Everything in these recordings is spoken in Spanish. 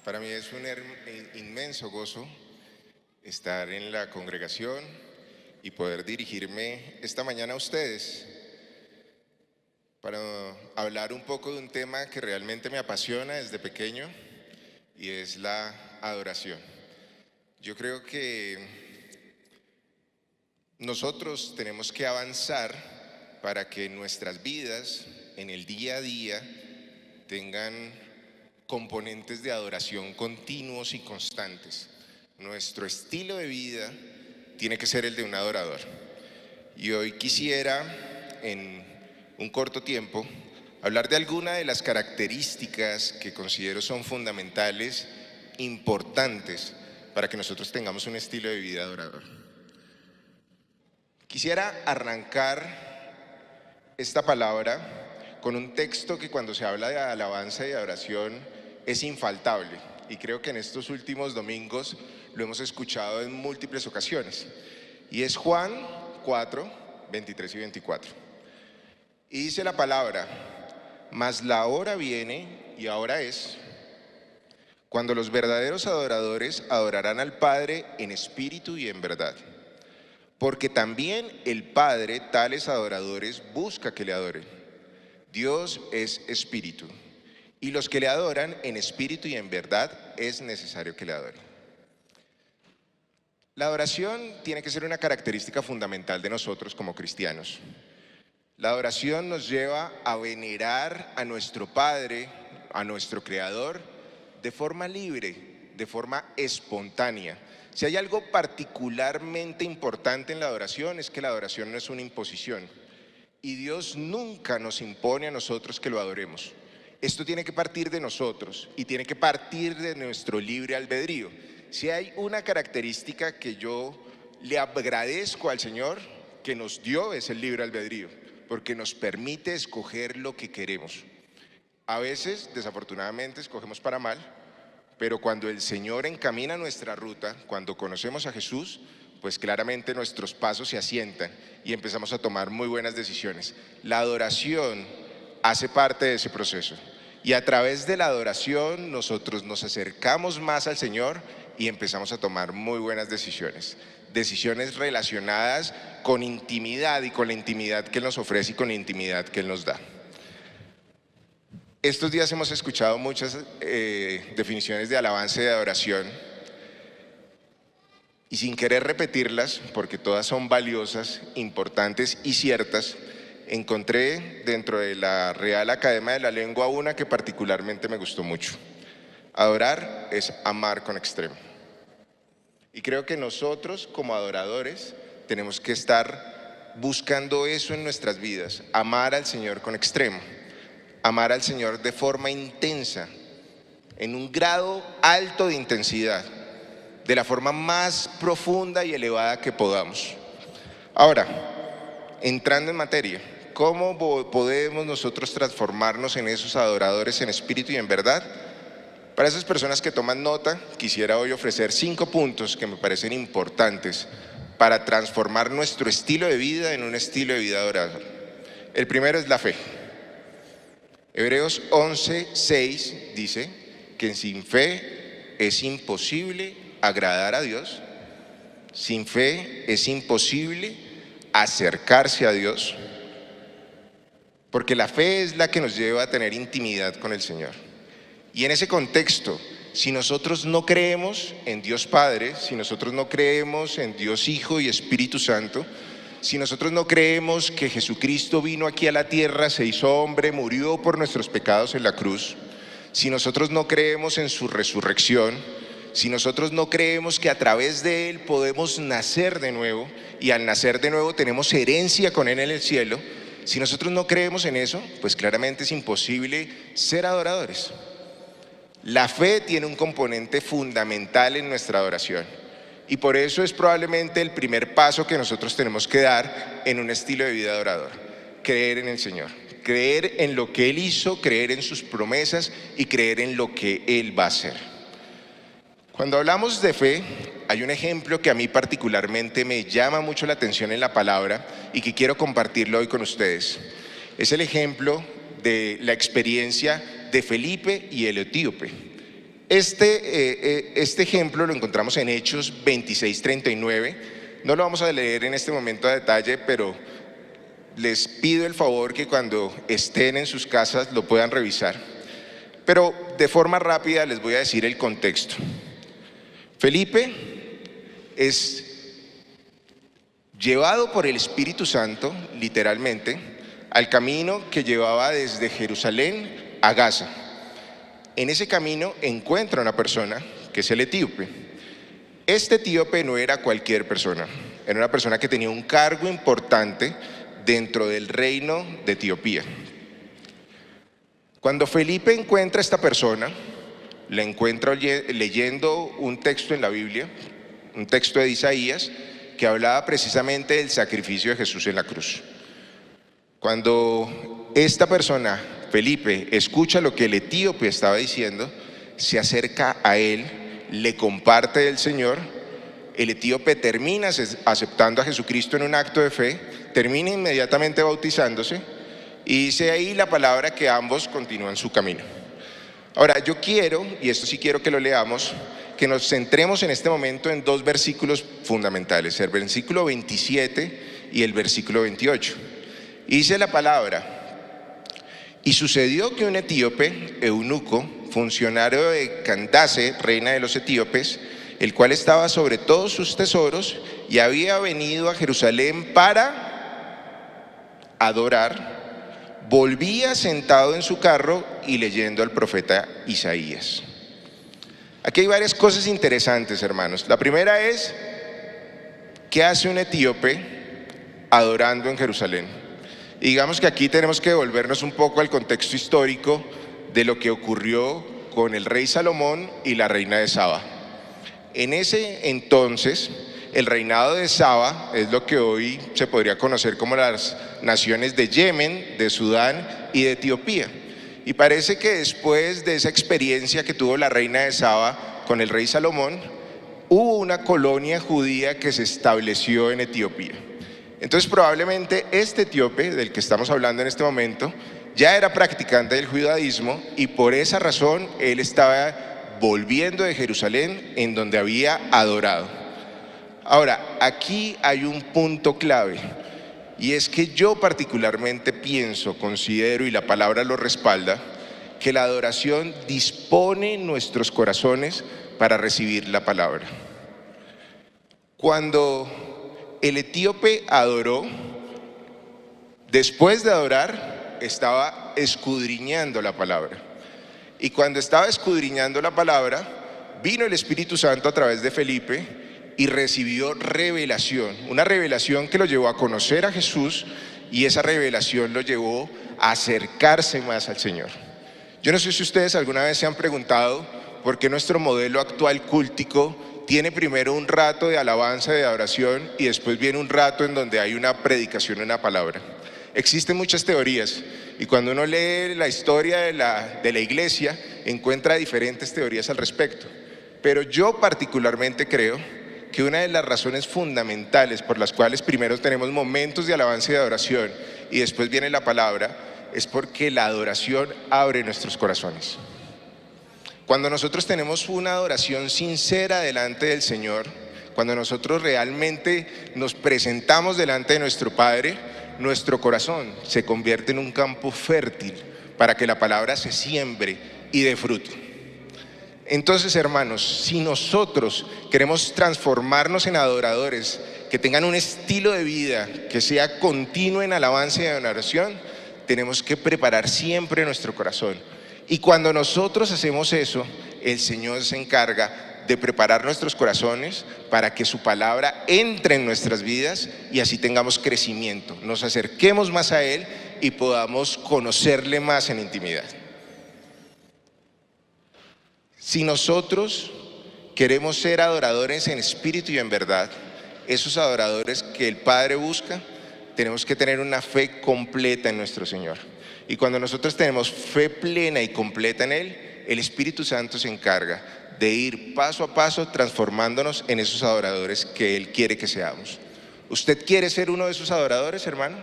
Para mí es un inmenso gozo estar en la congregación y poder dirigirme esta mañana a ustedes para hablar un poco de un tema que realmente me apasiona desde pequeño y es la adoración. Yo creo que nosotros tenemos que avanzar para que nuestras vidas en el día a día tengan componentes de adoración continuos y constantes. Nuestro estilo de vida tiene que ser el de un adorador. Y hoy quisiera, en un corto tiempo, hablar de algunas de las características que considero son fundamentales, importantes, para que nosotros tengamos un estilo de vida adorador. Quisiera arrancar esta palabra con un texto que cuando se habla de alabanza y de adoración es infaltable, y creo que en estos últimos domingos lo hemos escuchado en múltiples ocasiones, y es Juan 4, 23 y 24. Y dice la palabra: mas la hora viene, y ahora es, cuando los verdaderos adoradores adorarán al Padre en espíritu y en verdad, porque también el Padre tales adoradores busca que le adoren. Dios es espíritu, y los que le adoran en espíritu y en verdad es necesario que le adoren. La adoración tiene que ser una característica fundamental de nosotros como cristianos. La adoración nos lleva a venerar a nuestro Padre, a nuestro Creador, de forma libre, de forma espontánea. Si hay algo particularmente importante en la adoración, es que la adoración no es una imposición. Y Dios nunca nos impone a nosotros que lo adoremos. Esto tiene que partir de nosotros y tiene que partir de nuestro libre albedrío. Si hay una característica que yo le agradezco al Señor que nos dio, es el libre albedrío, porque nos permite escoger lo que queremos. A veces, desafortunadamente, escogemos para mal, pero cuando el Señor encamina nuestra ruta, cuando conocemos a Jesús, pues claramente nuestros pasos se asientan y empezamos a tomar muy buenas decisiones. La adoración hace parte de ese proceso, y a través de la adoración nosotros nos acercamos más al Señor y empezamos a tomar muy buenas decisiones. Decisiones relacionadas con intimidad y con la intimidad que Él nos ofrece y con la intimidad que Él nos da. Estos días hemos escuchado muchas definiciones de alabanza y de adoración, y sin querer repetirlas, porque todas son valiosas, importantes y ciertas, encontré dentro de la Real Academia de la Lengua una que particularmente me gustó mucho. Adorar es amar con extremo. Y creo que nosotros como adoradores tenemos que estar buscando eso en nuestras vidas, amar al Señor con extremo, amar al Señor de forma intensa, en un grado alto de intensidad, de la forma más profunda y elevada que podamos. Ahora, entrando en materia, ¿cómo podemos nosotros transformarnos en esos adoradores en espíritu y en verdad? Para esas personas que toman nota, quisiera hoy ofrecer 5 puntos que me parecen importantes para transformar nuestro estilo de vida en un estilo de vida adorador. El primero es la fe. Hebreos 11:6 dice que sin fe es imposible agradar a Dios. Sin fe es imposible acercarse a Dios, porque la fe es la que nos lleva a tener intimidad con el Señor. Y en ese contexto, si nosotros no creemos en Dios Padre, si nosotros no creemos en Dios Hijo y Espíritu Santo, si nosotros no creemos que Jesucristo vino aquí a la tierra, se hizo hombre, murió por nuestros pecados en la cruz, si nosotros no creemos en su resurrección, si nosotros no creemos que a través de Él podemos nacer de nuevo, y al nacer de nuevo tenemos herencia con Él en el cielo, si nosotros no creemos en eso, pues claramente es imposible ser adoradores. La fe tiene un componente fundamental en nuestra adoración, y por eso es probablemente el primer paso que nosotros tenemos que dar en un estilo de vida adorador: creer en el Señor, creer en lo que Él hizo, creer en sus promesas y creer en lo que Él va a hacer. Cuando hablamos de fe, hay un ejemplo que a mí particularmente me llama mucho la atención en la palabra y que quiero compartirlo hoy con ustedes. Es el ejemplo de la experiencia de Felipe y el etíope. Este ejemplo lo encontramos en Hechos 26:39. No lo vamos a leer en este momento a detalle, pero les pido el favor que cuando estén en sus casas lo puedan revisar. Pero de forma rápida les voy a decir el contexto. Felipe es llevado por el Espíritu Santo, literalmente, al camino que llevaba desde Jerusalén a Gaza. En ese camino encuentra una persona que es el etíope. Este etíope no era cualquier persona, era una persona que tenía un cargo importante dentro del reino de Etiopía. Cuando Felipe encuentra a esta persona, la encuentra leyendo un texto en la Biblia, un texto de Isaías, que hablaba precisamente del sacrificio de Jesús en la cruz. Cuando esta persona, Felipe, escucha lo que el etíope estaba diciendo, se acerca a él, le comparte del Señor. El etíope termina aceptando a Jesucristo en un acto de fe, termina inmediatamente bautizándose y dice ahí la palabra que ambos continúan su camino. Ahora, yo quiero, y esto sí quiero que lo leamos, que nos centremos en este momento en dos versículos fundamentales, el versículo 27 y el versículo 28. Y dice la palabra: y sucedió que un etíope, eunuco, funcionario de Candace, reina de los etíopes, el cual estaba sobre todos sus tesoros y había venido a Jerusalén para adorar, volvía sentado en su carro y leyendo al profeta Isaías. Aquí hay varias cosas interesantes, hermanos. La primera es, ¿qué hace un etíope adorando en Jerusalén? Y digamos que aquí tenemos que devolvernos un poco al contexto histórico de lo que ocurrió con el rey Salomón y la reina de Saba. En ese entonces, el reinado de Saba es lo que hoy se podría conocer como las naciones de Yemen, de Sudán y de Etiopía. Y parece que después de esa experiencia que tuvo la reina de Saba con el rey Salomón, hubo una colonia judía que se estableció en Etiopía. Entonces probablemente este etíope del que estamos hablando en este momento ya era practicante del judaísmo y por esa razón él estaba volviendo de Jerusalén en donde había adorado. Ahora, aquí hay un punto clave. Y es que yo particularmente pienso, considero, y la palabra lo respalda, que la adoración dispone nuestros corazones para recibir la palabra. Cuando el etíope adoró, después de adorar, estaba escudriñando la palabra. Y cuando estaba escudriñando la palabra, vino el Espíritu Santo a través de Felipe y recibió revelación, una revelación que lo llevó a conocer a Jesús y esa revelación lo llevó a acercarse más al Señor. Yo no sé si ustedes alguna vez se han preguntado por qué nuestro modelo actual cúltico tiene primero un rato de alabanza, de adoración y después viene un rato en donde hay una predicación, una palabra. Existen muchas teorías y cuando uno lee la historia de la iglesia encuentra diferentes teorías al respecto. Pero yo particularmente creo que una de las razones fundamentales por las cuales primero tenemos momentos de alabanza y de adoración y después viene la palabra es porque la adoración abre nuestros corazones. Cuando nosotros tenemos una adoración sincera delante del Señor, cuando nosotros realmente nos presentamos delante de nuestro Padre, nuestro corazón se convierte en un campo fértil para que la palabra se siembre y dé fruto. Entonces, hermanos, si nosotros queremos transformarnos en adoradores, que tengan un estilo de vida que sea continuo en alabanza y en adoración, tenemos que preparar siempre nuestro corazón. Y cuando nosotros hacemos eso, el Señor se encarga de preparar nuestros corazones para que su palabra entre en nuestras vidas y así tengamos crecimiento, nos acerquemos más a Él y podamos conocerle más en intimidad. Si nosotros queremos ser adoradores en espíritu y en verdad, esos adoradores que el Padre busca, tenemos que tener una fe completa en nuestro Señor. Y cuando nosotros tenemos fe plena y completa en Él, el Espíritu Santo se encarga de ir paso a paso transformándonos en esos adoradores que Él quiere que seamos. ¿Usted quiere ser uno de esos adoradores, hermano?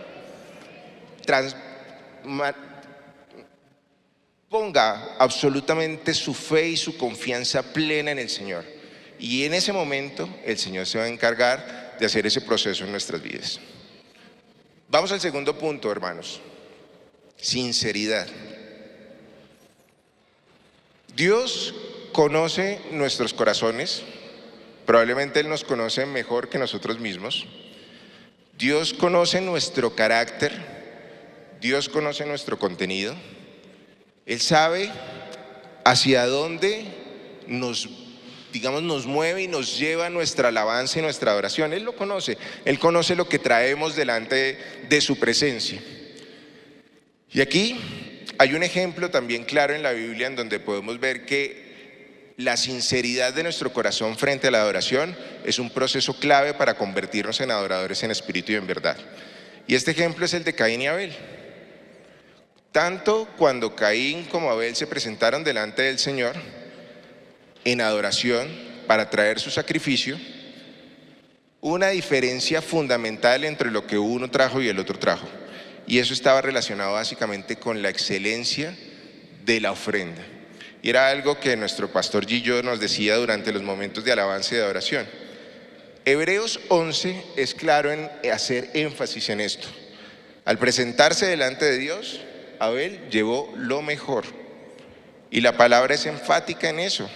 ponga absolutamente su fe y su confianza plena en el Señor. Y en ese momento el Señor se va a encargar de hacer ese proceso en nuestras vidas. Vamos al segundo punto, hermanos. Sinceridad. Dios conoce nuestros corazones. Probablemente Él nos conoce mejor que nosotros mismos. Dios conoce nuestro carácter. Dios conoce nuestro contenido. Él sabe hacia dónde nos mueve y nos lleva nuestra alabanza y nuestra adoración. Él lo conoce. Él conoce lo que traemos delante de su presencia. Y aquí hay un ejemplo también claro en la Biblia en donde podemos ver que la sinceridad de nuestro corazón frente a la adoración es un proceso clave para convertirnos en adoradores en espíritu y en verdad. Y este ejemplo es el de Caín y Abel. Tanto cuando Caín como Abel se presentaron delante del Señor en adoración para traer su sacrificio, hubo una diferencia fundamental entre lo que uno trajo y el otro trajo. Y eso estaba relacionado básicamente con la excelencia de la ofrenda. Y era algo que nuestro pastor Gillo nos decía durante los momentos de alabanza y de adoración. Hebreos 11 es claro en hacer énfasis en esto. Al presentarse delante de Dios, Abel llevó lo mejor. Y la palabra es enfática en eso.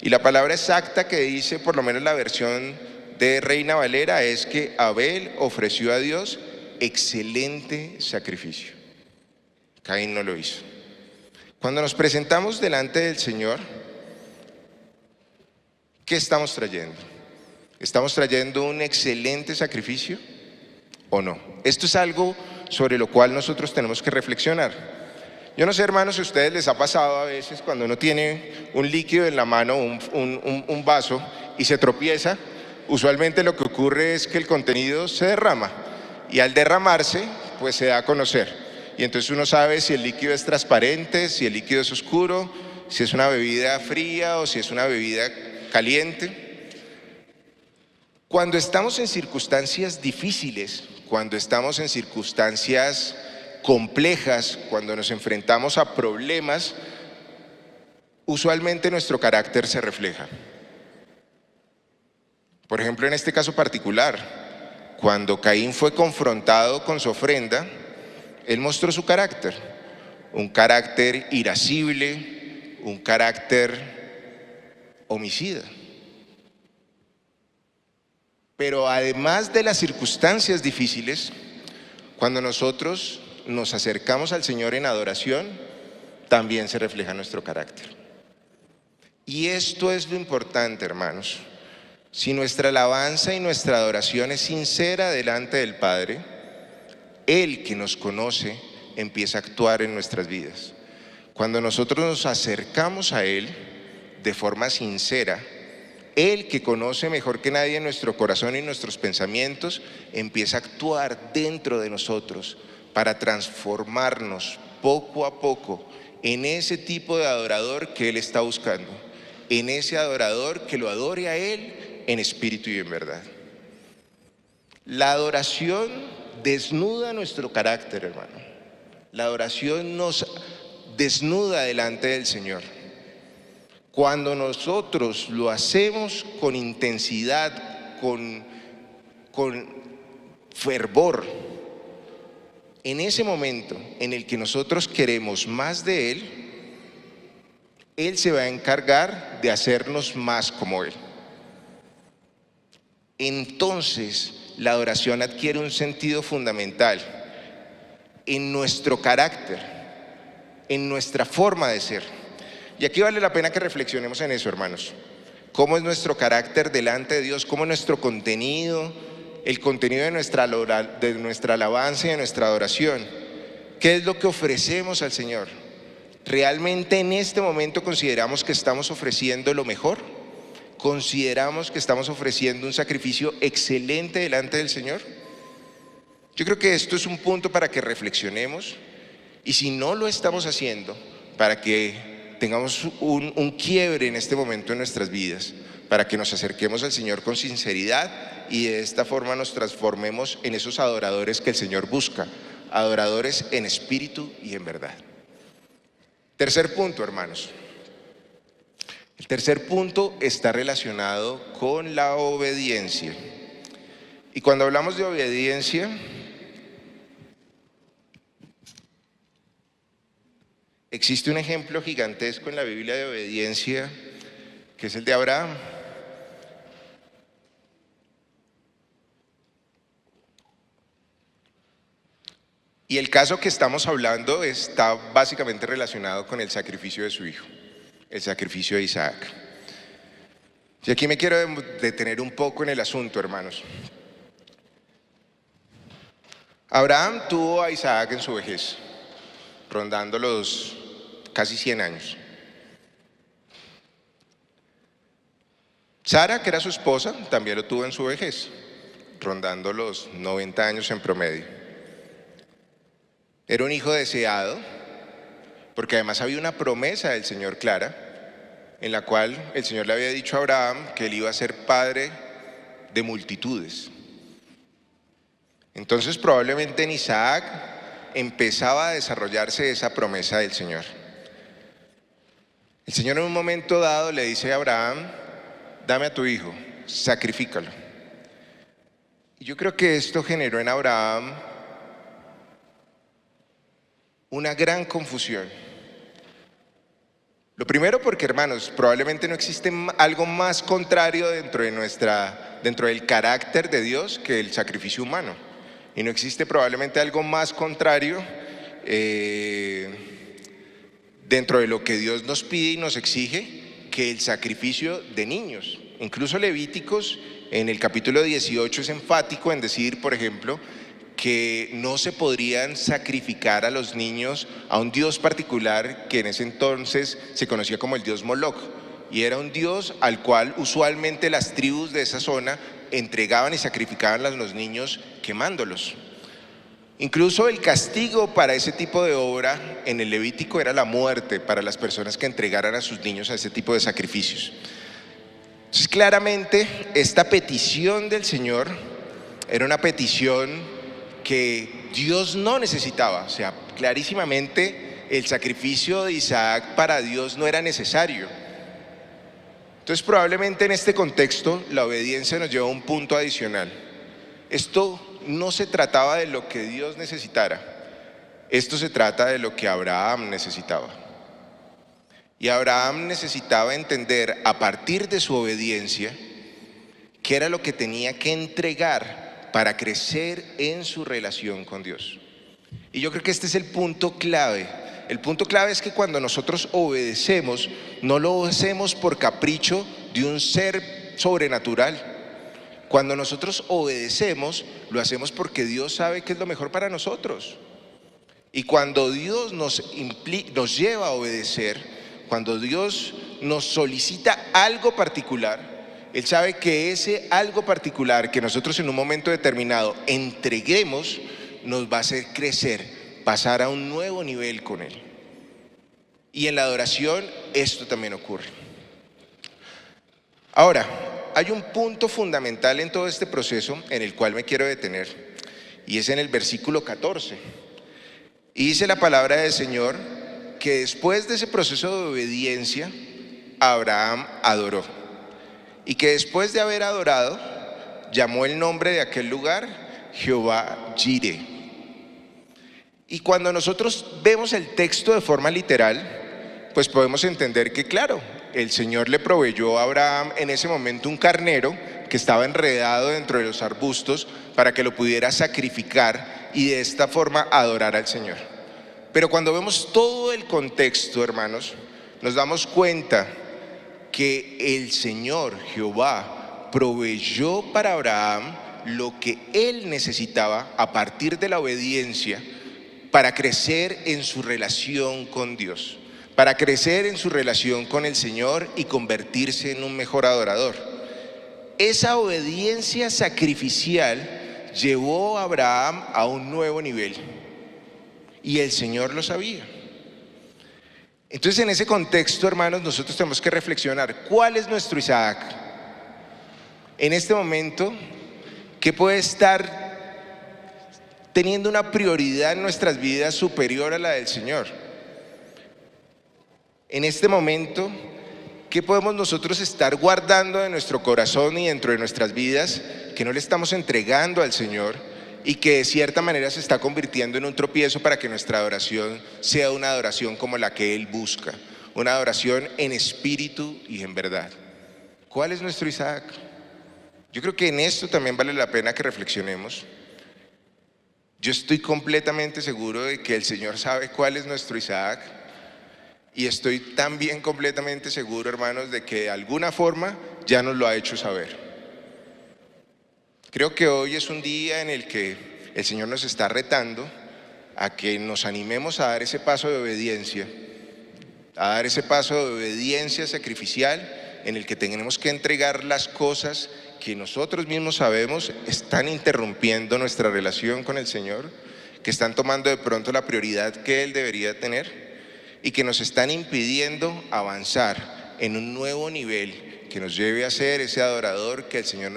Y la palabra exacta que dice, por lo menos la versión de Reina Valera, es que Abel ofreció a Dios excelente sacrificio. Caín no lo hizo. Cuando nos presentamos delante del Señor, ¿qué estamos trayendo? ¿Estamos trayendo un excelente sacrificio o no? Esto es algo sobre lo cual nosotros tenemos que reflexionar. Yo no sé, hermanos, si a ustedes les ha pasado a veces cuando uno tiene un líquido en la mano, un vaso, y se tropieza. Usualmente lo que ocurre es que el contenido se derrama. Y al derramarse, pues se da a conocer. Y entonces uno sabe si el líquido es transparente, si el líquido es oscuro, si es una bebida fría o si es una bebida caliente. Cuando estamos en circunstancias difíciles, cuando estamos en circunstancias complejas, cuando nos enfrentamos a problemas, usualmente nuestro carácter se refleja. Por ejemplo, en este caso particular, cuando Caín fue confrontado con su ofrenda, él mostró su carácter, un carácter irascible, un carácter homicida. Pero además de las circunstancias difíciles, cuando nosotros nos acercamos al Señor en adoración, también se refleja nuestro carácter. Y esto es lo importante, hermanos. Si nuestra alabanza y nuestra adoración es sincera delante del Padre, Él que nos conoce empieza a actuar en nuestras vidas. Cuando nosotros nos acercamos a Él de forma sincera, Él que conoce mejor que nadie nuestro corazón y nuestros pensamientos, empieza a actuar dentro de nosotros para transformarnos poco a poco en ese tipo de adorador que Él está buscando, en ese adorador que lo adore a Él en espíritu y en verdad. La adoración desnuda nuestro carácter, hermano. La adoración nos desnuda delante del Señor. Cuando nosotros lo hacemos con intensidad, con fervor, en ese momento en el que nosotros queremos más de Él, Él se va a encargar de hacernos más como Él. Entonces, la adoración adquiere un sentido fundamental en nuestro carácter, en nuestra forma de ser. Y aquí vale la pena que reflexionemos en eso, hermanos. ¿Cómo es nuestro carácter delante de Dios? ¿Cómo es nuestro contenido? El contenido de nuestra alabanza y de nuestra adoración. ¿Qué es lo que ofrecemos al Señor? ¿Realmente en este momento consideramos que estamos ofreciendo lo mejor? ¿Consideramos que estamos ofreciendo un sacrificio excelente delante del Señor? Yo creo que esto es un punto para que reflexionemos, y si no lo estamos haciendo, para que tengamos un quiebre en este momento en nuestras vidas, para que nos acerquemos al Señor con sinceridad y de esta forma nos transformemos en esos adoradores que el Señor busca, adoradores en espíritu y en verdad. Tercer punto, hermanos. El tercer punto está relacionado con la obediencia. Y cuando hablamos de obediencia, existe un ejemplo gigantesco en la Biblia de obediencia, que es el de Abraham. Y el caso que estamos hablando está básicamente relacionado con el sacrificio de su hijo, el sacrificio de Isaac. Y aquí me quiero detener un poco en el asunto, hermanos. Abraham tuvo a Isaac en su vejez, rondando los casi 100 años. Sara, que era su esposa, también lo tuvo en su vejez, rondando los 90 años en promedio. Era un hijo deseado, porque además había una promesa del Señor clara, en la cual el Señor le había dicho a Abraham que él iba a ser padre de multitudes. Entonces probablemente en Isaac empezaba a desarrollarse esa promesa del Señor. El Señor en un momento dado le dice a Abraham: dame a tu hijo, sacrifícalo. Y yo creo que esto generó en Abraham una gran confusión. Lo primero porque, hermanos, probablemente no existe algo más contrario dentro del carácter de Dios que el sacrificio humano. Y no existe probablemente algo más contrario dentro de lo que Dios nos pide y nos exige que el sacrificio de niños. Incluso Levíticos en el capítulo 18 es enfático en decir, por ejemplo, que no se podrían sacrificar a los niños a un dios particular que en ese entonces se conocía como el dios Moloch, y era un dios al cual usualmente las tribus de esa zona entregaban y sacrificaban a los niños quemándolos. Incluso el castigo para ese tipo de obra en el Levítico era la muerte para las personas que entregaran a sus niños a ese tipo de sacrificios. Entonces, claramente esta petición del Señor era una petición que Dios no necesitaba. O sea, clarísimamente el sacrificio de Isaac para Dios no era necesario. Entonces probablemente en este contexto la obediencia nos lleva a un punto adicional. Esto no se trataba de lo que Dios necesitara, esto se trata de lo que Abraham necesitaba. Y Abraham necesitaba entender a partir de su obediencia qué era lo que tenía que entregar para crecer en su relación con Dios. Y yo creo que este es el punto clave. El punto clave es que cuando nosotros obedecemos, no lo hacemos por capricho de un ser sobrenatural. Cuando nosotros obedecemos, lo hacemos porque Dios sabe que es lo mejor para nosotros. Y cuando Dios nos lleva a obedecer, cuando Dios nos solicita algo particular, Él sabe que ese algo particular que nosotros en un momento determinado entreguemos nos va a hacer crecer, pasar a un nuevo nivel con Él. Y en la adoración esto también ocurre. Ahora, hay un punto fundamental en todo este proceso en el cual me quiero detener, y es en el versículo 14. Y dice la palabra del Señor que después de ese proceso de obediencia, Abraham adoró. Y que después de haber adorado, llamó el nombre de aquel lugar Jehová Jireh. Y cuando nosotros vemos el texto de forma literal, pues podemos entender que, claro, el Señor le proveyó a Abraham en ese momento un carnero que estaba enredado dentro de los arbustos para que lo pudiera sacrificar y de esta forma adorar al Señor. Pero cuando vemos todo el contexto, hermanos, nos damos cuenta que el Señor Jehová proveyó para Abraham lo que él necesitaba a partir de la obediencia para crecer en su relación con Dios, para crecer en su relación con el Señor y convertirse en un mejor adorador. Esa obediencia sacrificial llevó a Abraham a un nuevo nivel y el Señor lo sabía. Entonces, en ese contexto, hermanos, nosotros tenemos que reflexionar: ¿cuál es nuestro Isaac? En este momento, ¿qué puede estar teniendo una prioridad en nuestras vidas superior a la del Señor? En este momento, ¿qué podemos nosotros estar guardando de nuestro corazón y dentro de nuestras vidas que no le estamos entregando al Señor y que de cierta manera se está convirtiendo en un tropiezo para que nuestra adoración sea una adoración como la que Él busca, una adoración en espíritu y en verdad? ¿Cuál es nuestro Isaac? Yo creo que en esto también vale la pena que reflexionemos. Yo estoy completamente seguro de que el Señor sabe cuál es nuestro Isaac, y estoy también completamente seguro, hermanos, de que de alguna forma ya nos lo ha hecho saber. Creo que hoy es un día en el que el Señor nos está retando a que nos animemos a dar ese paso de obediencia, a dar ese paso de obediencia sacrificial en el que tenemos que entregar las cosas que nosotros mismos sabemos están interrumpiendo nuestra relación con el Señor, que están tomando de pronto la prioridad que Él debería tener y que nos están impidiendo avanzar en un nuevo nivel que nos lleve a ser ese adorador que el Señor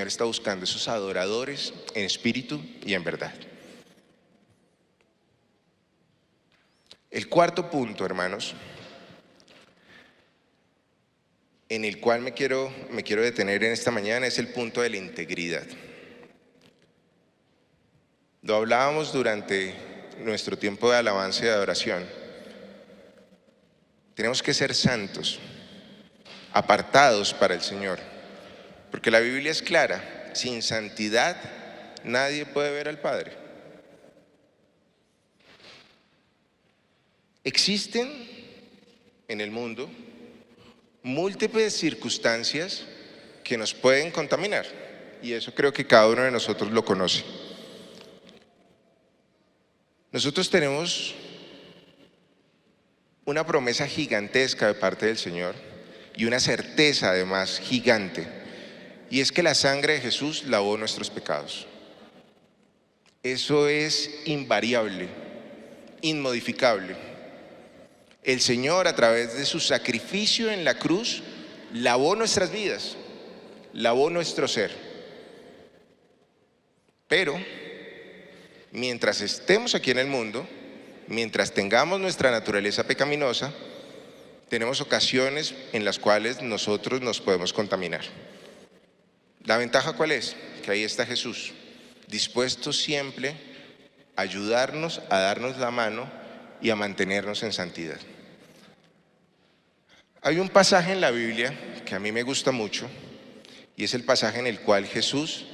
está buscando, esos adoradores en espíritu y en verdad. El cuarto punto, hermanos, en el cual me quiero detener en esta mañana, es el punto de la integridad. Lo hablábamos durante nuestro tiempo de alabanza y de adoración. Tenemos que ser santos, apartados para el Señor, porque la Biblia es clara: sin santidad nadie puede ver al Padre. Existen en el mundo múltiples circunstancias que nos pueden contaminar, y eso creo que cada uno de nosotros lo conoce. Nosotros tenemos una promesa gigantesca de parte del Señor y una certeza además gigante, y es que la sangre de Jesús lavó nuestros pecados. Eso es invariable, inmodificable. El Señor, a través de su sacrificio en la cruz, lavó nuestras vidas, lavó nuestro ser. Pero mientras estemos aquí en el mundo, mientras tengamos nuestra naturaleza pecaminosa, tenemos ocasiones en las cuales nosotros nos podemos contaminar. ¿La ventaja cuál es? Que ahí está Jesús, dispuesto siempre a ayudarnos, a darnos la mano y a mantenernos en santidad. Hay un pasaje en la Biblia que a mí me gusta mucho, y es el pasaje en el cual Jesús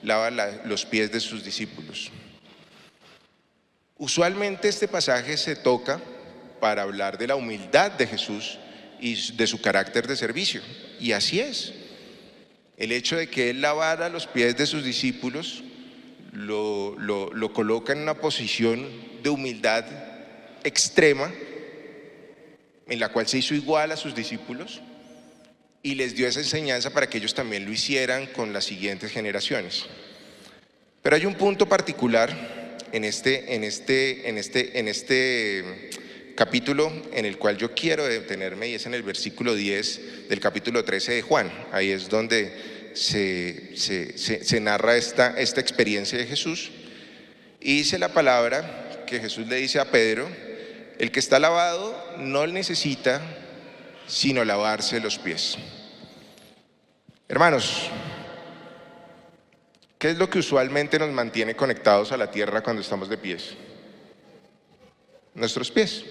lava los pies de sus discípulos. Usualmente este pasaje se toca para hablar de la humildad de Jesús y de su carácter de servicio, y así es. El hecho de que Él lavara los pies de sus discípulos lo coloca en una posición de humildad extrema, en la cual se hizo igual a sus discípulos y les dio esa enseñanza para que ellos también lo hicieran con las siguientes generaciones. Pero hay un punto particular en este capítulo en el cual yo quiero detenerme, y es en el versículo 10 del capítulo 13 de Juan. Ahí es donde se narra esta experiencia de Jesús, y dice la palabra que Jesús le dice a Pedro: el que está lavado no necesita sino lavarse los pies. Hermanos, ¿qué es lo que usualmente nos mantiene conectados a la tierra cuando estamos de pies? Nuestros pies.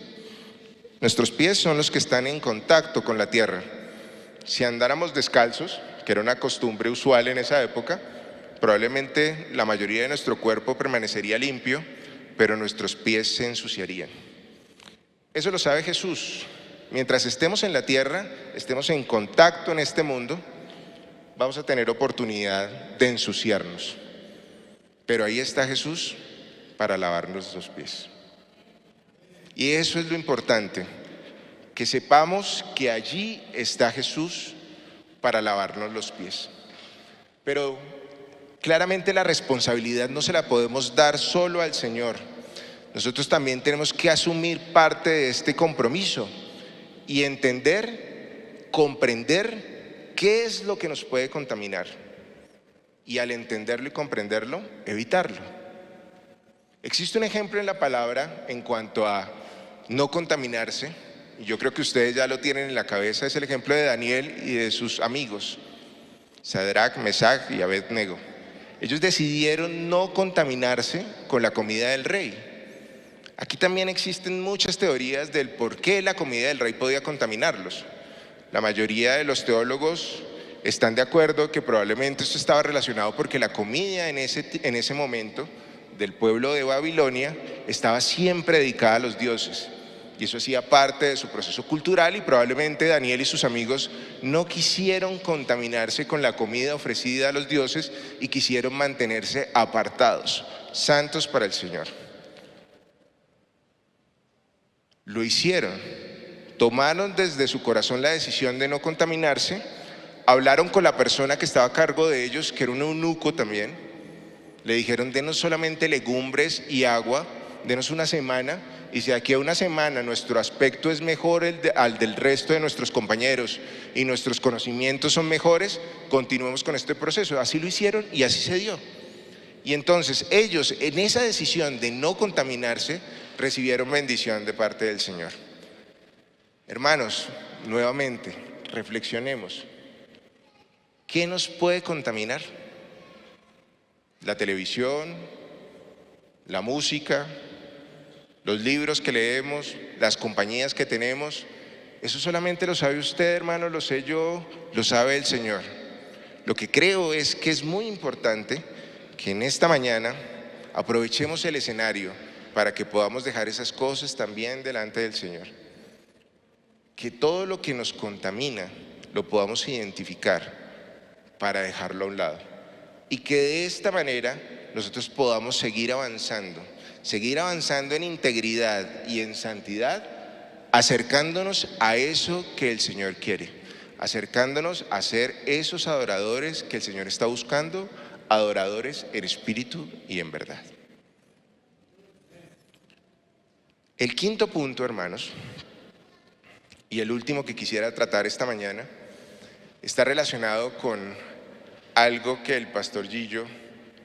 Nuestros pies son los que están en contacto con la tierra. Si andáramos descalzos, que era una costumbre usual en esa época, probablemente la mayoría de nuestro cuerpo permanecería limpio, pero nuestros pies se ensuciarían. Eso lo sabe Jesús. Mientras estemos en la tierra, estemos en contacto en este mundo, vamos a tener oportunidad de ensuciarnos. Pero ahí está Jesús para lavarnos los pies. Y eso es lo importante, que sepamos que allí está Jesús para lavarnos los pies. Pero claramente la responsabilidad no se la podemos dar solo al Señor. Nosotros también tenemos que asumir parte de este compromiso y entender, comprender qué es lo que nos puede contaminar, y al entenderlo y comprenderlo, evitarlo. Existe un ejemplo en la palabra en cuanto a no contaminarse, y yo creo que ustedes ya lo tienen en la cabeza, es el ejemplo de Daniel y de sus amigos, Sadrach, Mesach y Abednego. Ellos decidieron no contaminarse con la comida del rey. Aquí también existen muchas teorías del por qué la comida del rey podía contaminarlos. La mayoría de los teólogos están de acuerdo que probablemente esto estaba relacionado porque la comida en ese momento del pueblo de Babilonia estaba siempre dedicada a los dioses. Y eso hacía parte de su proceso cultural y probablemente Daniel y sus amigos no quisieron contaminarse con la comida ofrecida a los dioses y quisieron mantenerse apartados, santos para el Señor. Lo hicieron, tomaron desde su corazón la decisión de no contaminarse, hablaron con la persona que estaba a cargo de ellos, que era un eunuco también, le dijeron: denos solamente legumbres y agua, denos una semana, y si de aquí a una semana nuestro aspecto es mejor al del resto de nuestros compañeros y nuestros conocimientos son mejores, continuemos con este proceso. Así lo hicieron y así se dio. Y entonces ellos, en esa decisión de no contaminarse, recibieron bendición de parte del Señor. Hermanos, nuevamente, reflexionemos. ¿Qué nos puede contaminar? La televisión, la música, los libros que leemos, las compañías que tenemos. Eso solamente lo sabe usted, hermano, lo sé yo, lo sabe el Señor. Lo que creo es que es muy importante que en esta mañana aprovechemos el escenario para que podamos dejar esas cosas también delante del Señor. Que todo lo que nos contamina lo podamos identificar para dejarlo a un lado. Y que de esta manera nosotros podamos seguir avanzando en integridad y en santidad, acercándonos a eso que el Señor quiere, acercándonos a ser esos adoradores que el Señor está buscando, adoradores en espíritu y en verdad. El quinto punto, hermanos, y el último que quisiera tratar esta mañana, está relacionado con algo que el pastor Gillo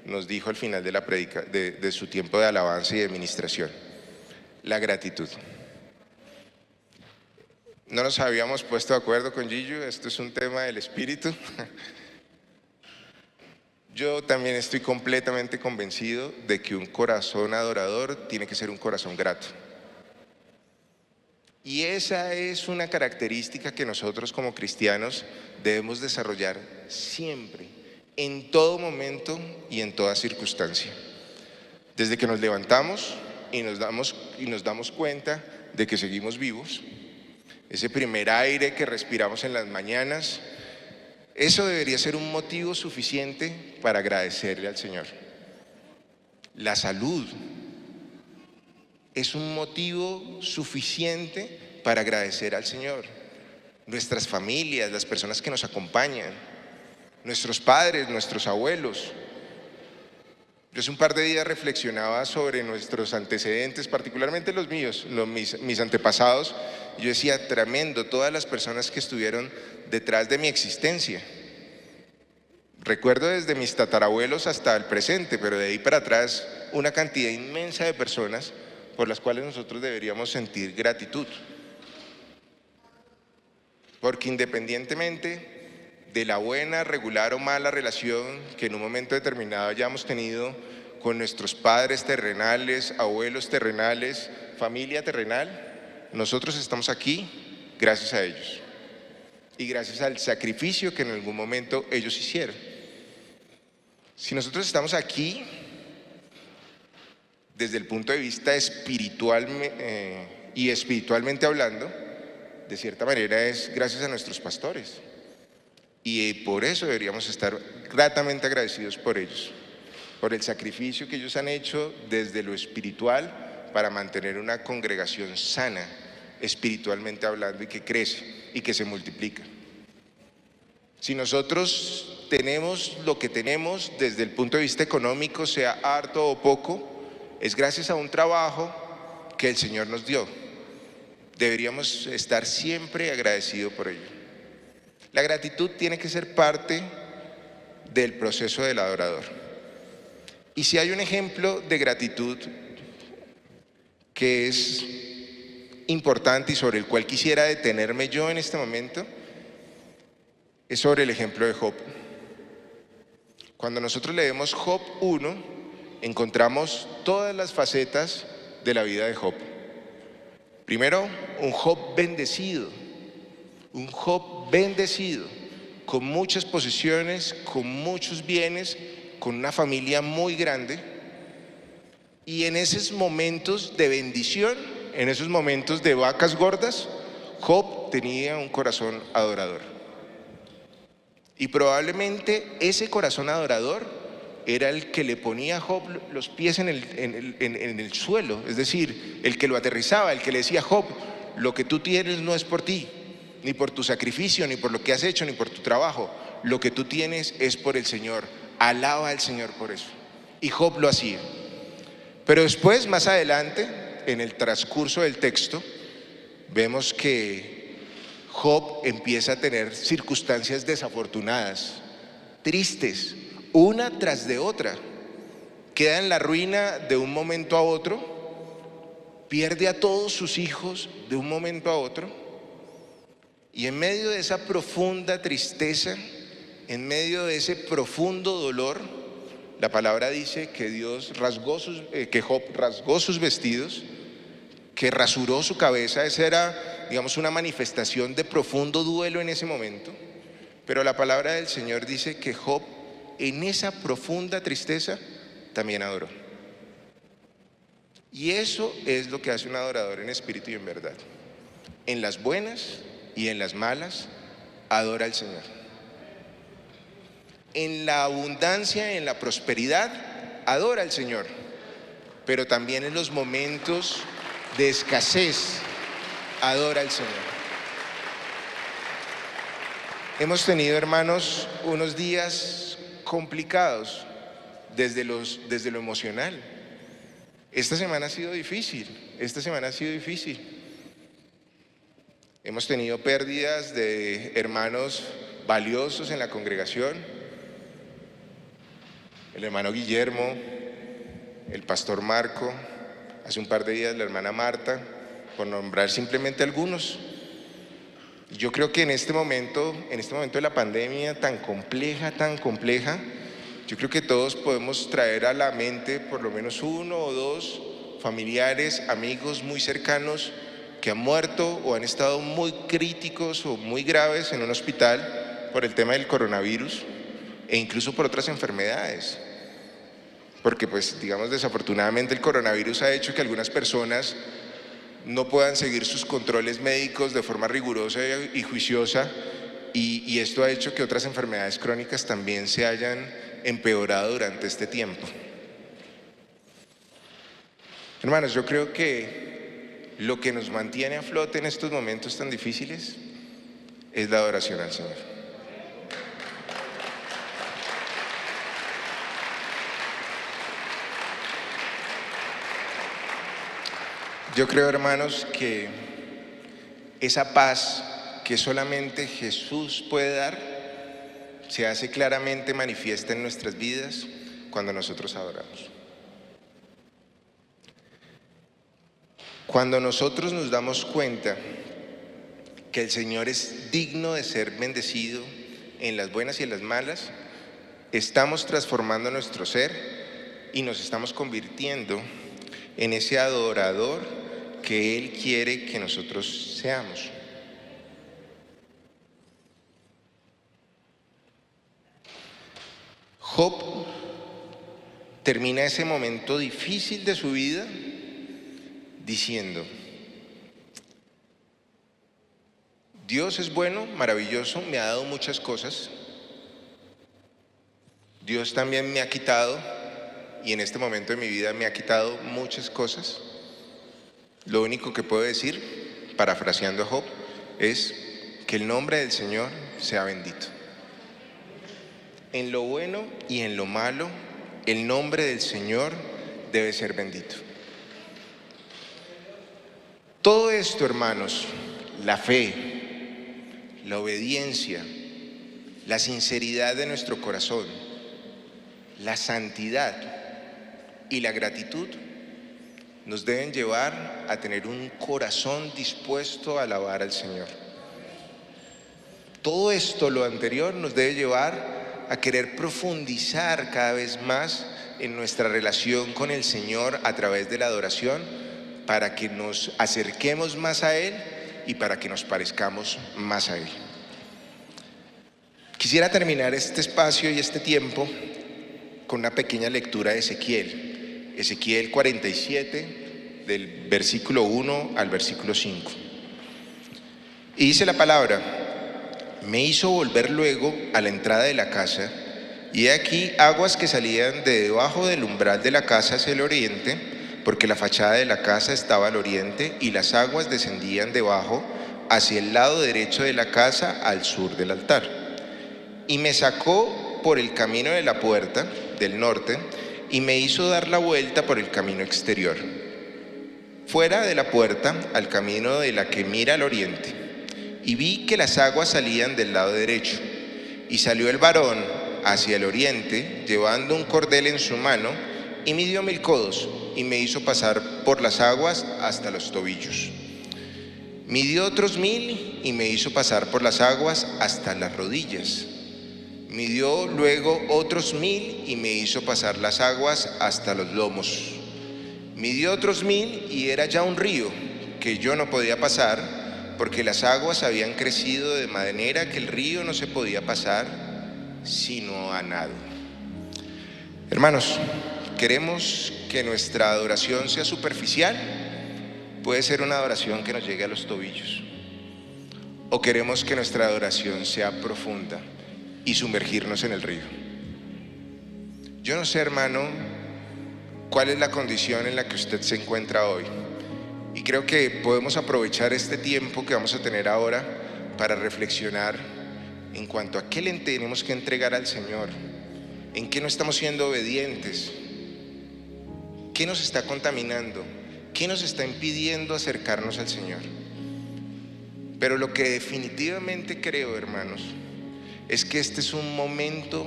nos dijo al final de la prédica, de su tiempo de alabanza y de administración: la gratitud. No nos habíamos puesto de acuerdo con Gillo, esto es un tema del espíritu. Yo también estoy completamente convencido de que un corazón adorador tiene que ser un corazón grato. Y esa es una característica que nosotros como cristianos debemos desarrollar siempre, en todo momento y en toda circunstancia. Desde que nos levantamos y nos damos cuenta de que seguimos vivos, ese primer aire que respiramos en las mañanas, eso debería ser un motivo suficiente para agradecerle al Señor. La salud es un motivo suficiente para agradecer al Señor. Nuestras familias, las personas que nos acompañan, nuestros padres, nuestros abuelos. Yo hace un par de días reflexionaba sobre nuestros antecedentes, particularmente los míos, mis antepasados. Yo decía: tremendo, todas las personas que estuvieron detrás de mi existencia. Recuerdo desde mis tatarabuelos hasta el presente, pero de ahí para atrás una cantidad inmensa de personas por las cuales nosotros deberíamos sentir gratitud. Porque independientemente de la buena, regular o mala relación que en un momento determinado hayamos tenido con nuestros padres terrenales, abuelos terrenales, familia terrenal, nosotros estamos aquí gracias a ellos y gracias al sacrificio que en algún momento ellos hicieron. Si nosotros estamos aquí desde el punto de vista espiritual y espiritualmente hablando, de cierta manera es gracias a nuestros pastores. Y por eso deberíamos estar gratamente agradecidos por ellos, por el sacrificio que ellos han hecho desde lo espiritual para mantener una congregación sana, espiritualmente hablando, y que crece y que se multiplica. Si nosotros tenemos lo que tenemos desde el punto de vista económico, sea harto o poco, es gracias a un trabajo que el Señor nos dio. Deberíamos estar siempre agradecidos por ello. La gratitud tiene que ser parte del proceso del adorador. Y si hay un ejemplo de gratitud que es importante y sobre el cual quisiera detenerme yo en este momento es sobre el ejemplo de Job. Cuando nosotros leemos Job 1, encontramos todas las facetas de la vida de Job. Primero, un Job bendecido, con muchas posesiones, con muchos bienes, con una familia muy grande. Y en esos momentos de bendición, en esos momentos de vacas gordas, Job tenía un corazón adorador. Y probablemente ese corazón adorador era el que le ponía a Job los pies en el suelo, es decir, el que lo aterrizaba, el que le decía: Job, lo que tú tienes no es por ti, ni por tu sacrificio, ni por lo que has hecho, ni por tu trabajo. Lo que tú tienes es por el Señor. Alaba al Señor por eso. Y Job lo hacía. Pero después, más adelante, en el transcurso del texto, vemos que Job empieza a tener circunstancias desafortunadas, tristes, una tras de otra. Queda en la ruina de un momento a otro, pierde a todos sus hijos de un momento a otro, y en medio de esa profunda tristeza, en medio de ese profundo dolor, la palabra dice que que Job rasgó sus vestidos, que rasuró su cabeza. Esa era, digamos, una manifestación de profundo duelo en ese momento. Pero la palabra del Señor dice que Job, en esa profunda tristeza, también adoró. Y eso es lo que hace un adorador en espíritu y en verdad. En las buenas y en las malas, adora al Señor. En la abundancia, en la prosperidad, adora al Señor. Pero también en los momentos de escasez, adora al Señor. Hemos tenido, hermanos, unos días complicados desde lo emocional. Esta semana ha sido difícil. Hemos tenido pérdidas de hermanos valiosos en la congregación. El hermano Guillermo, el pastor Marco, hace un par de días la hermana Marta, por nombrar simplemente algunos. Yo creo que en este momento de la pandemia tan compleja, yo creo que todos podemos traer a la mente por lo menos uno o dos familiares, amigos muy cercanos que han muerto o han estado muy críticos o muy graves en un hospital por el tema del coronavirus e incluso por otras enfermedades. Porque pues, digamos, desafortunadamente el coronavirus ha hecho que algunas personas no puedan seguir sus controles médicos de forma rigurosa y juiciosa, y esto ha hecho que otras enfermedades crónicas también se hayan empeorado durante este tiempo. Hermanos, yo creo que lo que nos mantiene a flote en estos momentos tan difíciles es la adoración al Señor. Yo creo, hermanos, que esa paz que solamente Jesús puede dar se hace claramente manifiesta en nuestras vidas cuando nosotros adoramos. Cuando nosotros nos damos cuenta que el Señor es digno de ser bendecido en las buenas y en las malas, estamos transformando nuestro ser y nos estamos convirtiendo en ese adorador que Él quiere que nosotros seamos. Job termina ese momento difícil de su vida diciendo: Dios es bueno, maravilloso, me ha dado muchas cosas. Dios también me ha quitado, y en este momento de mi vida me ha quitado muchas cosas. Lo único que puedo decir, parafraseando a Job, es que el nombre del Señor sea bendito. En lo bueno y en lo malo, el nombre del Señor debe ser bendito. Todo esto, hermanos, la fe, la obediencia, la sinceridad de nuestro corazón, la santidad y la gratitud, nos deben llevar a tener un corazón dispuesto a alabar al Señor. Todo esto, lo anterior, nos debe llevar a querer profundizar cada vez más en nuestra relación con el Señor a través de la adoración, para que nos acerquemos más a Él y para que nos parezcamos más a Él. Quisiera terminar este espacio y este tiempo con una pequeña lectura de Ezequiel. Ezequiel 47, del versículo 1 al versículo 5. Y dice la palabra: me hizo volver luego a la entrada de la casa, y he aquí aguas que salían de debajo del umbral de la casa hacia el oriente, porque la fachada de la casa estaba al oriente, y las aguas descendían debajo hacia el lado derecho de la casa al sur del altar. Y me sacó por el camino de la puerta del norte, y me hizo dar la vuelta por el camino exterior, fuera de la puerta, al camino de la que mira al oriente. Y vi que las aguas salían del lado derecho. Y salió el varón hacia el oriente, llevando un cordel en su mano, y midió 1000 codos, y me hizo pasar por las aguas hasta los tobillos. Midió otros 1000, y me hizo pasar por las aguas hasta las rodillas. Midió luego otros 1000, y me hizo pasar las aguas hasta los lomos. Midió otros 1000, y era ya un río que yo no podía pasar, porque las aguas habían crecido de manera que el río no se podía pasar sino a nado. Hermanos, ¿queremos que nuestra adoración sea superficial? Puede ser una adoración que nos llegue a los tobillos. ¿O queremos que nuestra adoración sea profunda y sumergirnos en el río? Yo no sé, hermano, cuál es la condición en la que usted se encuentra hoy. Y creo que podemos aprovechar este tiempo que vamos a tener ahora para reflexionar en cuanto a qué le tenemos que entregar al Señor, en qué no estamos siendo obedientes, qué nos está contaminando, qué nos está impidiendo acercarnos al Señor. Pero lo que definitivamente creo, hermanos, es que este es un momento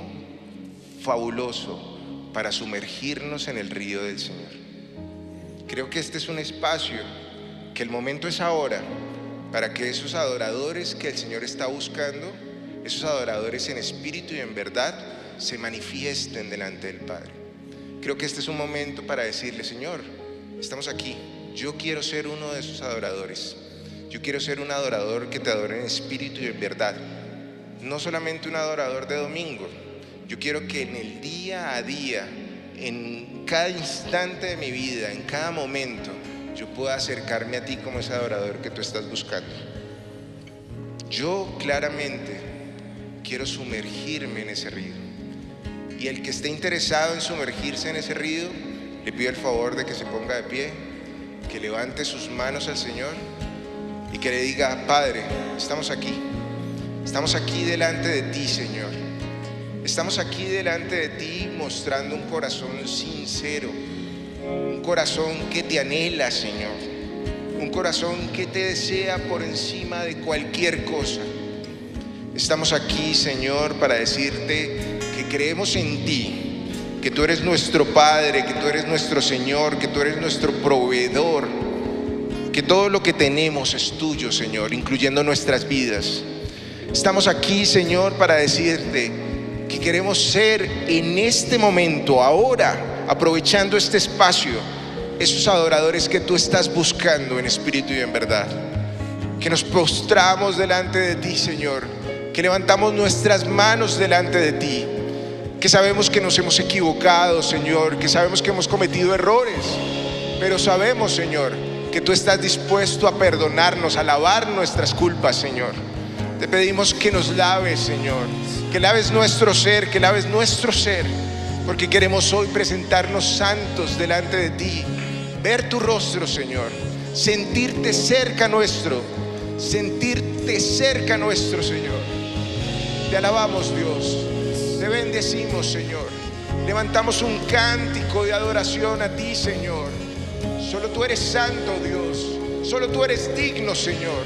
fabuloso para sumergirnos en el río del Señor. Creo que este es un espacio, que el momento es ahora, para que esos adoradores que el Señor está buscando, esos adoradores en espíritu y en verdad, se manifiesten delante del Padre. Creo que este es un momento para decirle: Señor, estamos aquí, yo quiero ser uno de esos adoradores. Yo quiero ser un adorador que te adore en espíritu y en verdad. No solamente un adorador de domingo. Yo quiero que en el día a día, en cada instante de mi vida, en cada momento, yo pueda acercarme a ti como ese adorador que tú estás buscando. Yo claramente quiero sumergirme en ese río. Y el que esté interesado en sumergirse en ese río, le pido el favor de que se ponga de pie, que levante sus manos al Señor y que le diga: Padre, estamos aquí delante de ti, Señor. Estamos aquí delante de ti mostrando un corazón sincero, un corazón que te anhela, Señor, un corazón que te desea por encima de cualquier cosa. Estamos aquí, Señor, para decirte que creemos en ti, que tú eres nuestro Padre, que tú eres nuestro Señor, que tú eres nuestro proveedor, que todo lo que tenemos es tuyo, Señor, incluyendo nuestras vidas. Estamos aquí, Señor, para decirte que queremos ser en este momento, ahora, aprovechando este espacio, esos adoradores que tú estás buscando en espíritu y en verdad. Que nos postramos delante de ti, Señor, que levantamos nuestras manos delante de ti, que sabemos que nos hemos equivocado, Señor, que sabemos que hemos cometido errores, pero sabemos, Señor, que tú estás dispuesto a perdonarnos, a lavar nuestras culpas, Señor. Te pedimos que nos laves, Señor, que laves nuestro ser, porque queremos hoy presentarnos santos delante de ti, ver tu rostro, Señor, sentirte cerca nuestro, Señor. Te alabamos, Dios, te bendecimos, Señor. Levantamos un cántico de adoración a ti, Señor. Solo tú eres santo, Dios, solo tú eres digno, Señor.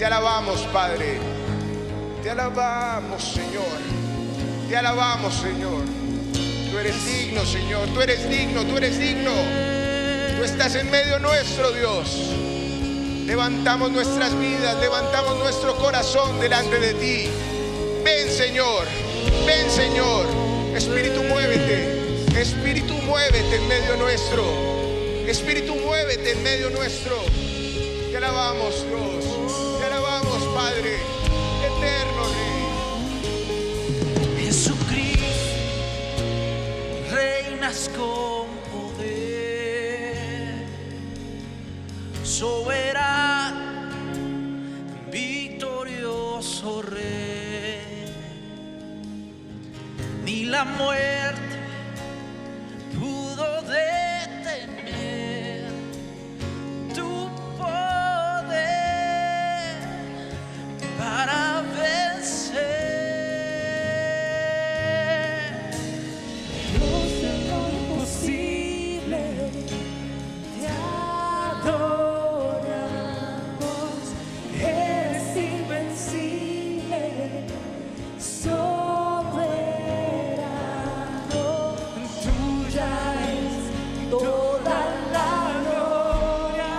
Te alabamos, Padre. Te alabamos, Señor. Te alabamos, Señor. Tú eres digno, Señor. Tú eres digno, tú eres digno. Tú estás en medio nuestro, Dios. Levantamos nuestras vidas, levantamos nuestro corazón delante de ti. Ven, Señor, ven, Señor. Espíritu, muévete. Espíritu, muévete en medio nuestro. Espíritu, muévete en medio nuestro. Te alabamos, Dios. Te alabamos, Padre, eterno Rey. Jesucristo, reinas con poder, soberano, victorioso Rey. Ni la muerte pudo detener tu poder para vencer. Dios de lo imposible, te adoramos. Eres invencible, soberano. Tuya es toda la gloria.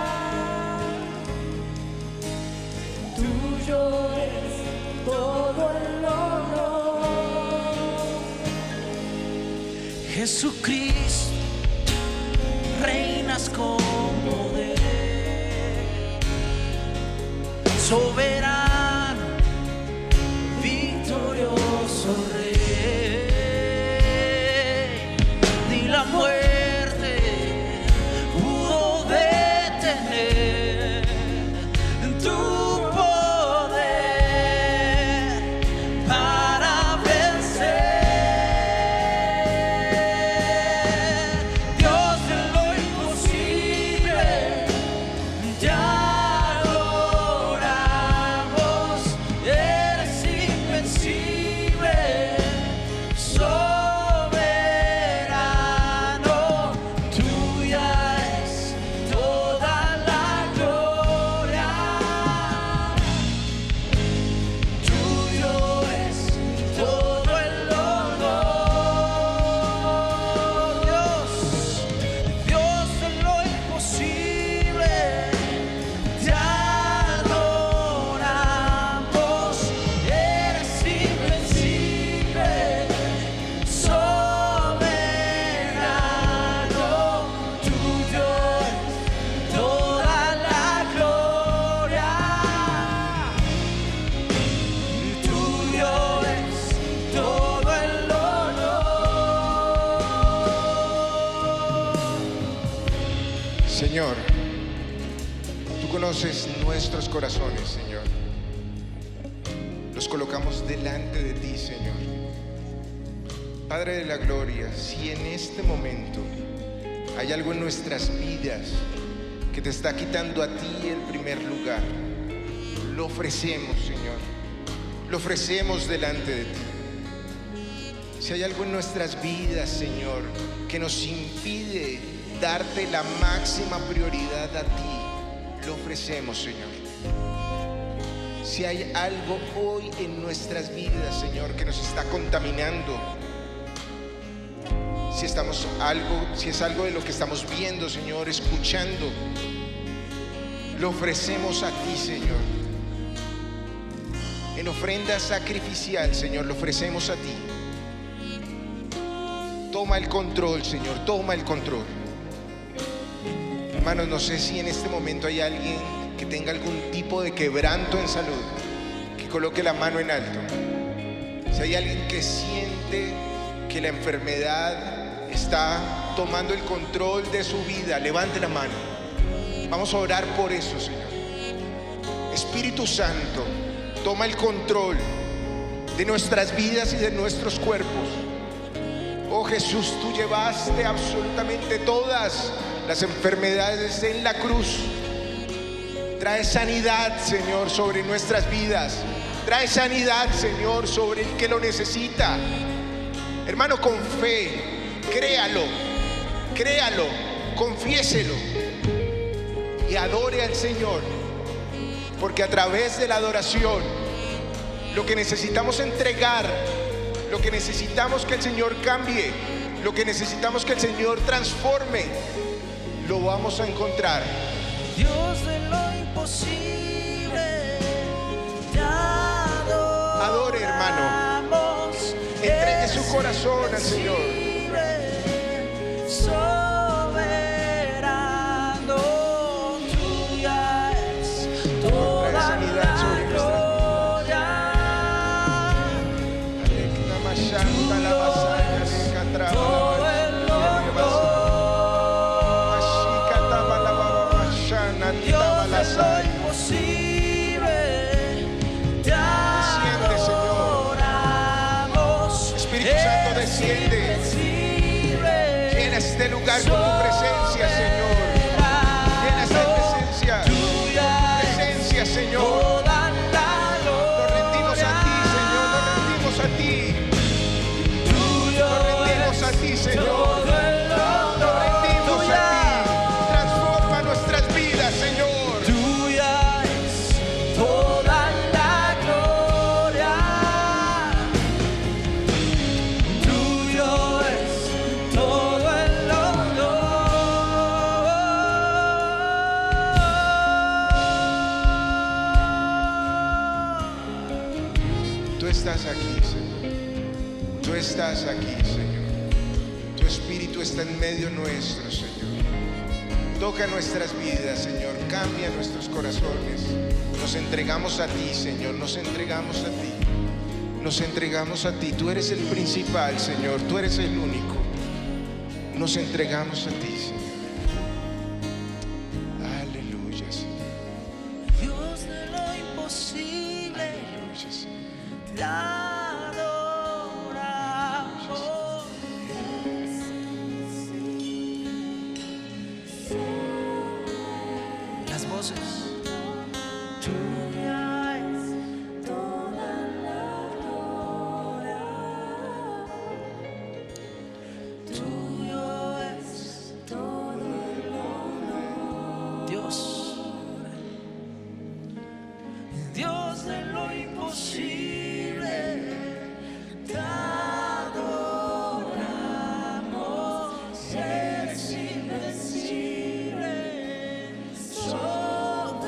Tuyo es todo el honor. Jesucristo, reinas con poder, soberano, victorioso Rey. Ni la muerte pudo detener tu poder para vencer. Dios de lo imposible, te adoramos. Eres invencible, soberano. Tuya es toda la gloria. Tuyo es todo el honor. Dios de lo imposible, te adoramos. Eres invencible, soberano. Tuyo es toda la gloria. Tuyo es todo el honor. Señor, tú conoces nuestros corazones, Señor. Los colocamos delante de ti, Señor. Padre de la gloria, si en este momento hay algo en nuestras vidas que te está quitando a ti el primer lugar, lo ofrecemos, Señor. Lo ofrecemos delante de ti. Si hay algo en nuestras vidas, Señor, que nos impide darte la máxima prioridad a ti, lo ofrecemos, Señor. Si hay algo hoy en nuestras vidas, Señor, que nos está contaminando, si es algo de lo que estamos viendo, Señor, escuchando, lo ofrecemos a ti, Señor. En ofrenda sacrificial, Señor, lo ofrecemos a ti. Toma el control, Señor, toma el control. Hermanos, no sé si en este momento hay alguien que tenga algún tipo de quebranto en salud, que coloque la mano en alto. Si hay alguien que siente que la enfermedad está tomando el control de su vida, levante la mano. Vamos a orar por eso, Señor. Espíritu Santo, toma el control de nuestras vidas y de nuestros cuerpos. Oh Jesús, tú llevaste absolutamente todas las enfermedades en la cruz. Trae sanidad, Señor, sobre nuestras vidas. Trae sanidad, Señor, sobre el que lo necesita. Hermano, con fe, créalo, confiéselo y adore al Señor, porque a través de la adoración, lo que necesitamos entregar, lo que necesitamos que el Señor cambie, lo que necesitamos que el Señor transforme, lo vamos a encontrar. Dios de lo imposible, te adoramos. Adore, hermano. Entregue su corazón al Señor. Soberano, tuya es toda la gloria. Todo el honor. Dios de lo imposible, te adoramos. Espíritu Santo, desciende. Llena este lugar con tu presencia, Señor. Llena esta presencia. Presencia, Señor. Nos rendimos a ti, Señor. Nos rendimos a ti. Nos rendimos a ti, Señor. Nos rendimos a ti. Transforma nuestras vidas, Señor. Tuya es toda la gloria. Tuyo es todo el honor. Tú estás aquí, Señor. Tú estás aquí, Señor. Tu Espíritu está en medio nuestro, Señor. Toca nuestras vidas, Señor. Cambia nuestros corazones. Nos entregamos a ti, Señor. Nos entregamos a ti. Nos entregamos a ti. Tú eres el principal, Señor. Tú eres el único. Nos entregamos a ti, Señor. Aleluya, Señor. Dios de lo imposible, Aleluya, Señor. te adoramos. Las voces. Tuya es toda la gloria. Tuyo es todo el honor. Dios. Dios de lo imposible, te adoramos. Eres invencible, soberano.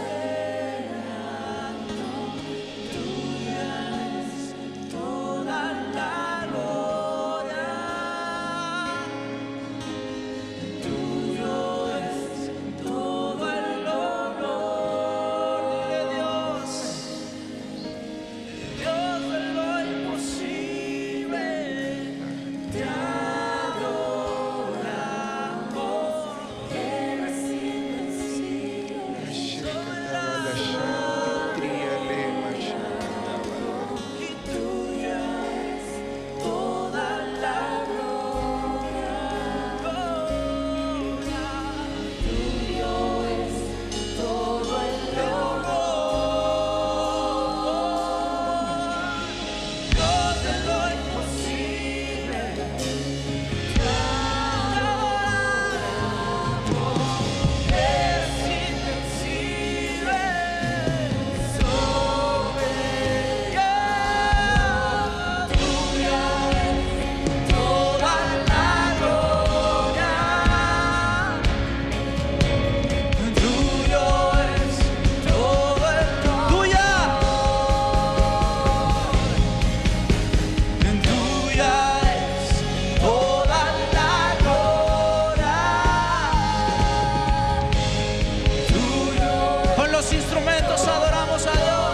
Tuya es toda la gloria. Tuyo es todo el honor. Dile Dios. Dios de lo imposible, te adoramos. Eres invencible, soberano, y tuya es toda la gloria. Tuyo es todo el honor. Dios de lo imposible, te adoramos. Eres invencible, soberano. Tuya es toda la gloria. Tuyo es todo el honor. Tuya. Tuya es toda la gloria. Tuyo. Con los instrumentos adoramos a Dios.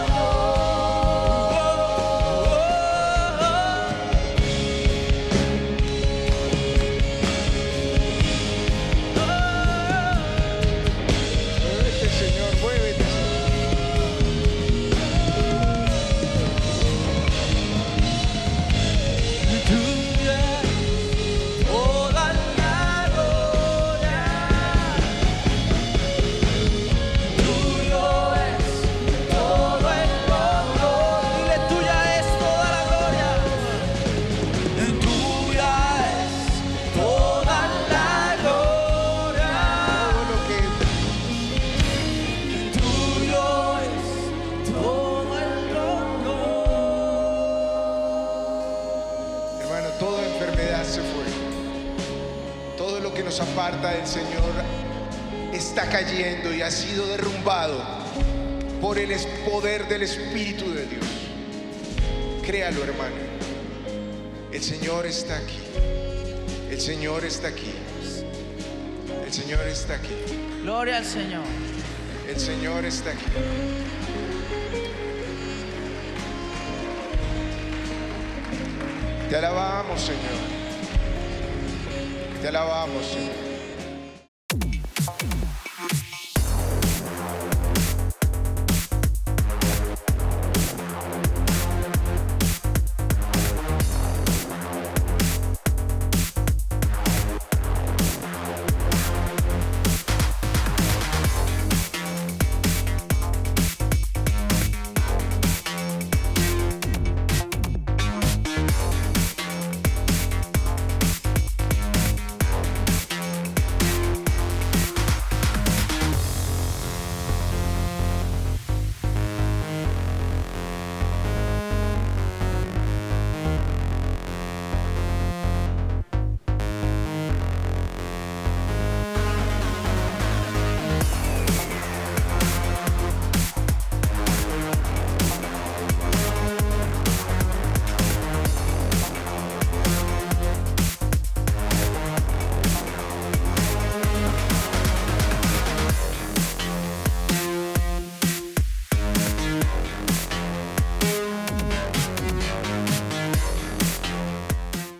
Muévete, Señor. Muévete, Señor. Tuya toda la gloria. Tuyo es todo el honor. Dile, tuya es toda la gloria. Tuya es toda la gloria. Todo lo que Tuyo es todo el honor. Hermano, toda enfermedad se fue. Todo lo que nos aparta del Señor está cayendo y ha sido derrumbado por el poder del Espíritu de Dios. Créalo, hermano. El Señor está aquí. El Señor está aquí. El Señor está aquí. Gloria al Señor. El Señor está aquí. Te alabamos, Señor. Te alabamos, Señor.